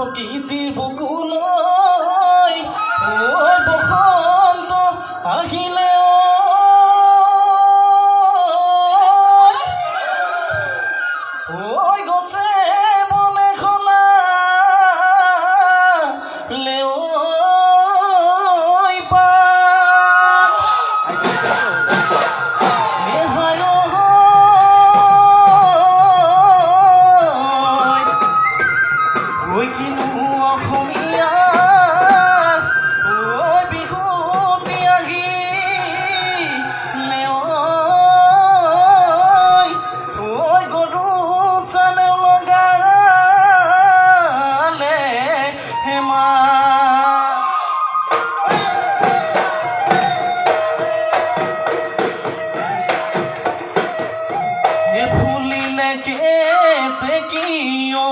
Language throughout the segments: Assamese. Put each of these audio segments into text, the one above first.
প্ৰকৃতিৰ বুকুলৈ বসন্ত আহিলে গছে বনে খলালে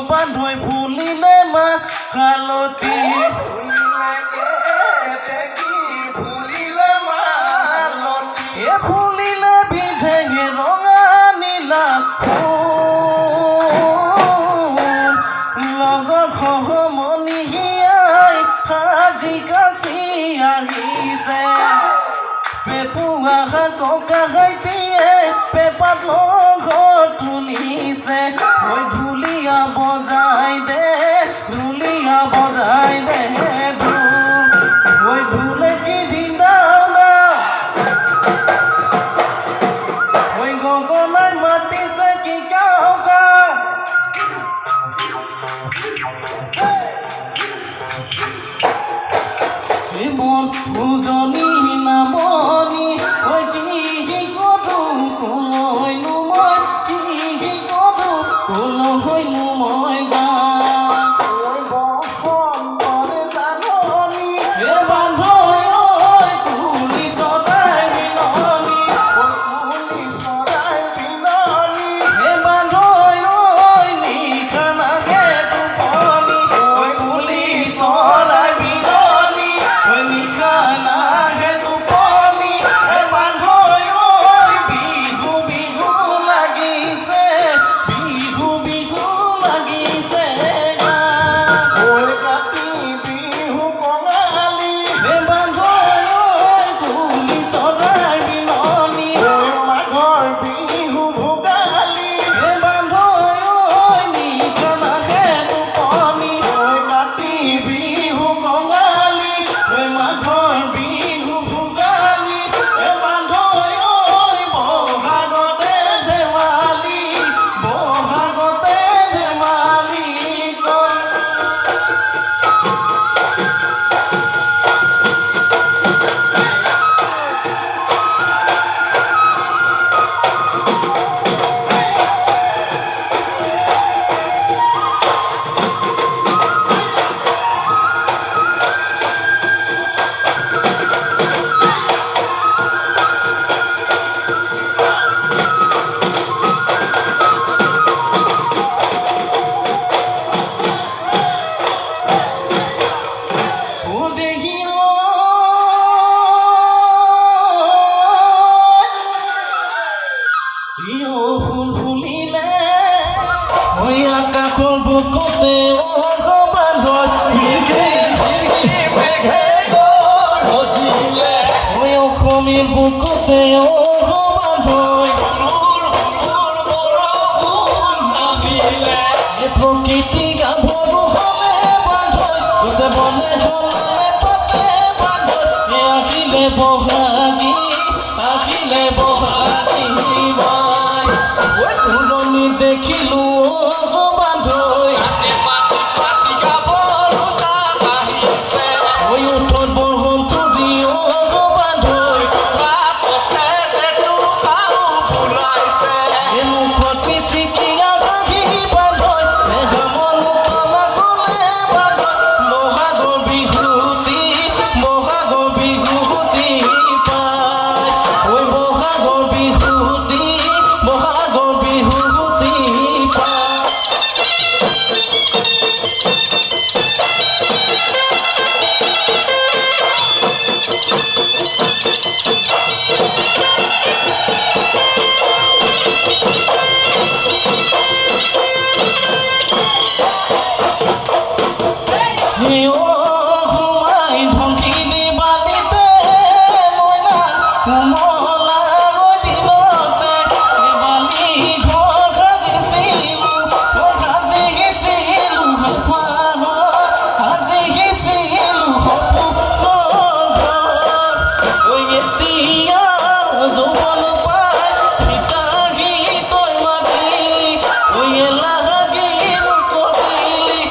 বান্ধৈ ফুলিলে মা হালতি ফুলিলে বিধেঙে ৰঙা নীলা লগত সহমনিয়াই সাজি কাচি আহিছে পেপুৱা ককা হাইটিয়ে পেপাত লগত তুলিছে ঢুলীয়া বজাই দে ঢুলে কি ঢিলাওনা গগনাই মাতিছে কি কাও কাও মন উজনি নামনি কি কতো কলৈনো মই কি কতো কলৈনো মই যা বিহু লাগিছে আকাশৰ বুকুতে অকমান অসমীৰ বুকুতে প্ৰকৃতি গাভৰু হলে বান্ধৈ বনে হলে পাতে বান্ধৈ আহিলে বহাগী পুৰণি দেখিলো বান্ধৈ উঠত বৰষুণ তুলি বান্ধৈ মুখত পিচিকি আহি বান্ধৈ বহাগৰ বিহুতি পায় বহাগৰ বিহুতি পায় ঘুমাই ঢংকি দি বালিতে মইনা কোমলা দিনতে বালি ঘৰ সাজিছিলো সাজিছিলো এতিয়া যৌৱন পাই সীতাহী তই মাতিলি লাগি কৰিলি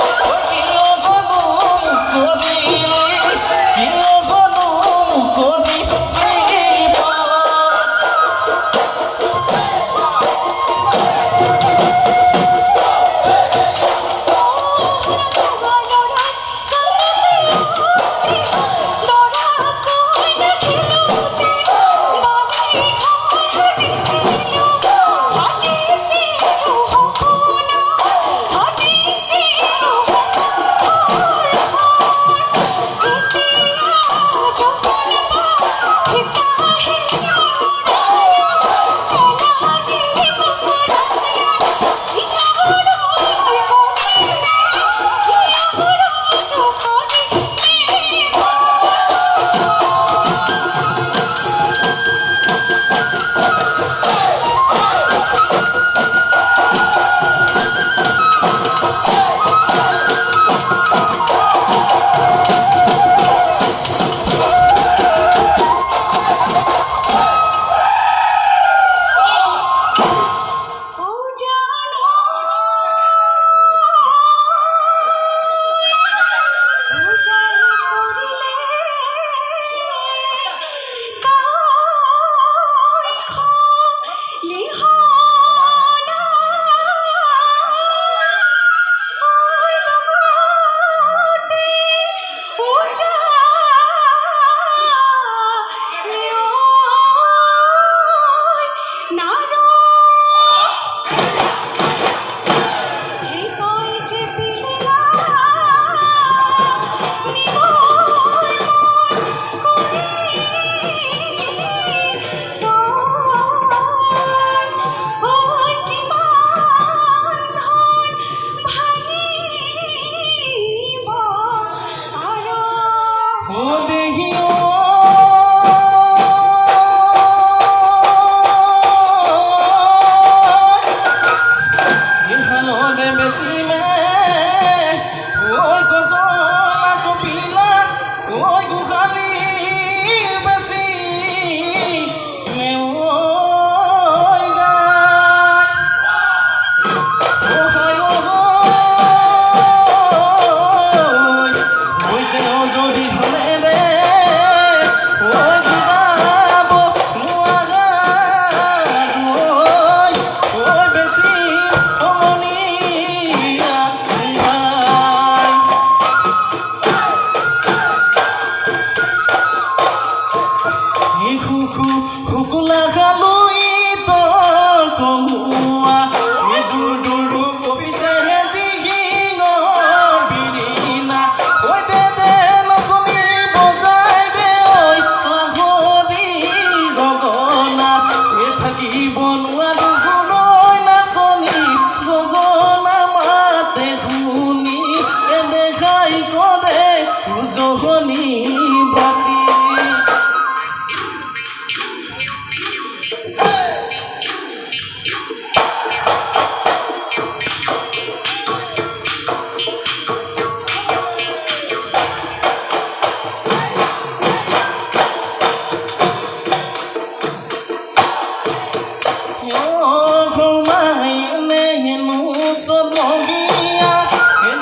মহিয়া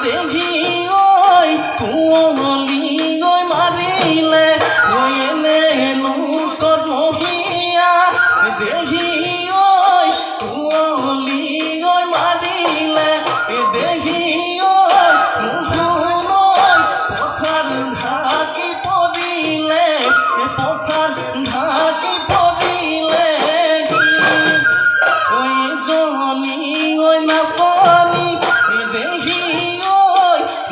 দেখি ঐ কুঁৱলী ঐ মাৰিলে ঐ এনে নুচত মহিয়া দেখি ঐ কুঁৱলী ঐ মাৰিলে দেখি ঐ মুহুন পথাৰ ঢাকি পৰিলে পথাৰ ঢাকি পৰিলে ঐ জনী ঐ নাচনী দেখি ঐ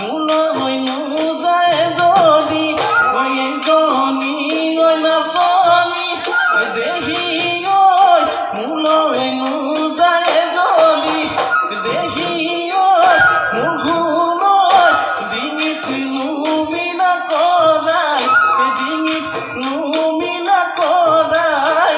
মোলৈ নোযায় যদি ঐ জনী ঐ নাচনী দেখি ঐ মোলৈ নোযায় যদি দেখি ঐ মোহন ডিঙিত নুমিনা কৰাই ডিঙিত নুমিনা কৰাই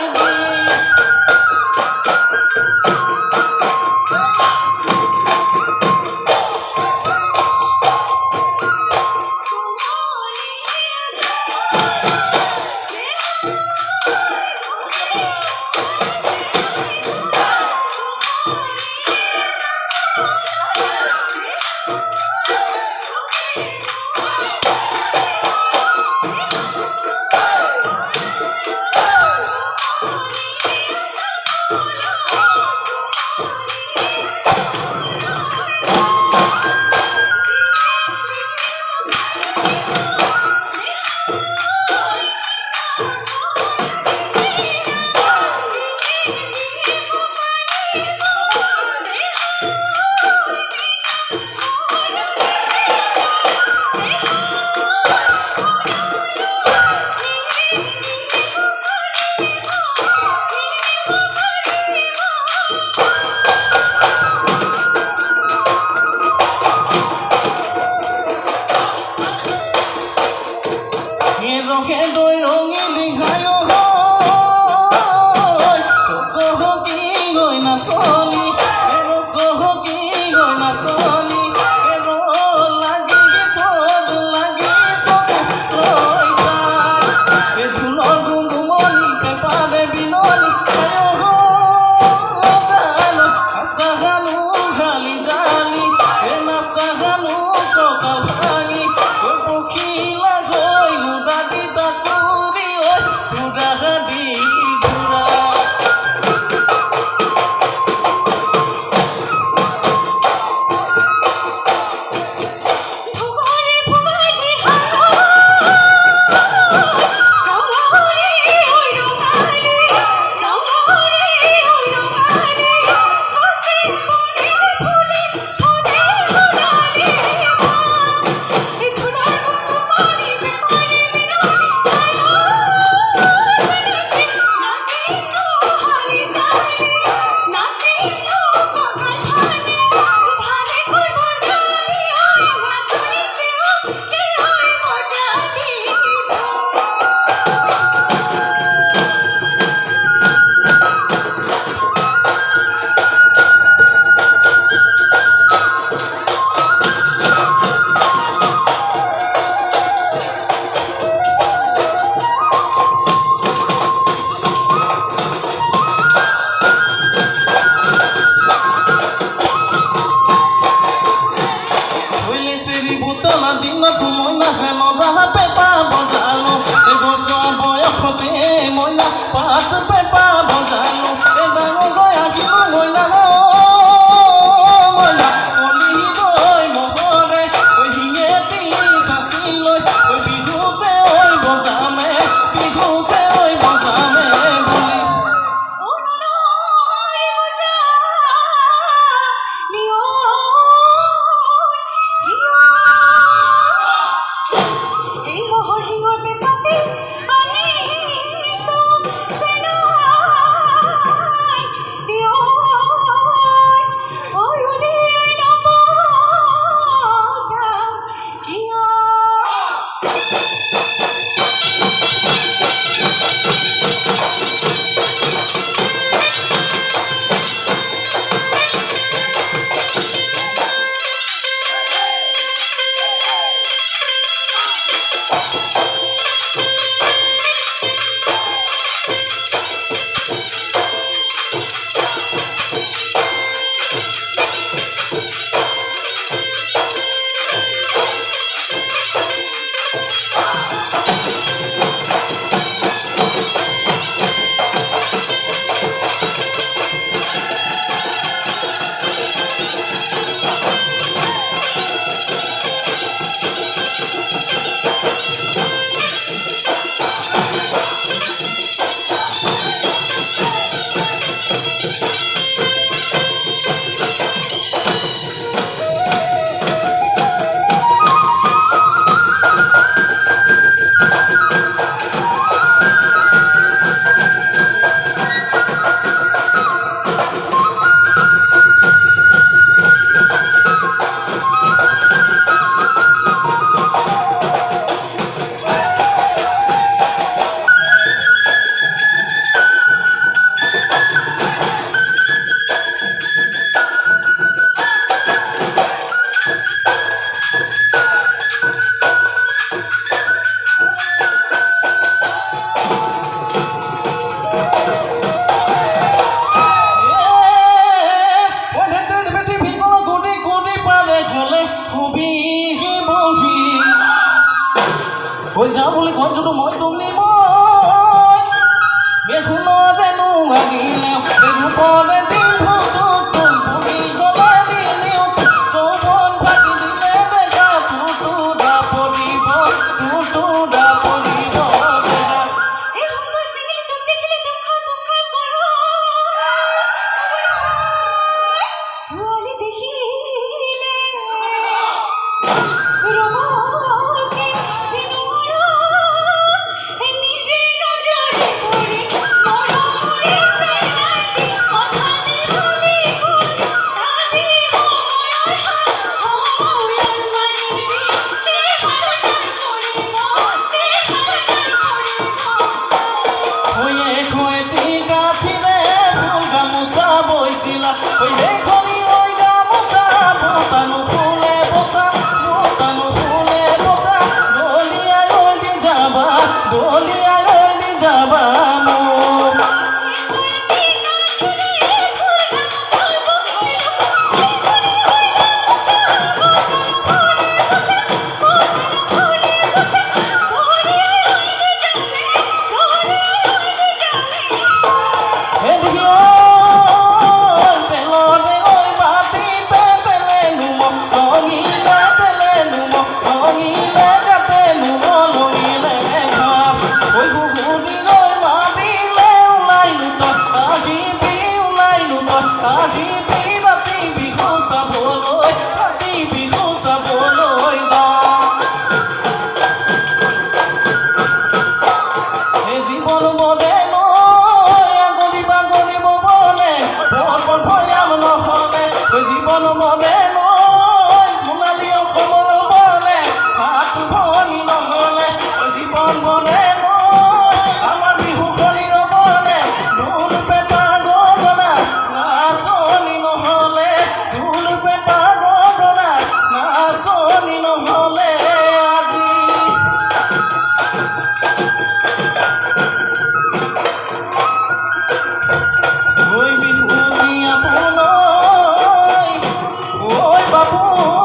ৰখে দৈ ৰঙিলি ঘাই চহকী গৈ নাচনী চহকী গৈ নাচনী লাগি ঠোঁট লাগি চকু লৈছা ঢোলৰ গুমগুমনি পেপাৰে বিননি জানো আচাহানো খালি জালি নাচাহানো কঁকাল ভাঙি পখিলা হৈ উদাদি তাকুৰি উদাদি ঘূৰা দিনত মইনা হেনদা পেপা বজালো এবছৰ বয়সতে মইনা পাত পেপা বজালো ডাঙৰ গৈ আহিলো মইনা মইনা কলি গৈ মহৰে শিঙেতি চাচি লৈ বিহুতে বজামে বিহুতে বজামে বুলি বহি হৈ যাওঁ বুলি কৈছোতো মই তুমি মই এখনতেনো লাগিলে ৰূপৰে দিনটো তুমি গলে দিলেও চৌবন ফাটি দিলে দেখা তোৰটো দাপৰিব বৈছিলা ওই দেখনি ওই গামোচা বোতানো ফুলে বসা দলিয়ায় ওই যাবা মোক জীবন মনে নয় সোণালী অসমৰ বলে হাত ভনি নহলে জীবন মনে নয় আমাৰ বিহু শৰীৰ বলে ঢোল পেঁপা গগনা নাচনি নহলে ঢোল পেঁপা গগনা নাচনি নহলে আজি ঐ বিহু আপোনাৰ oi babu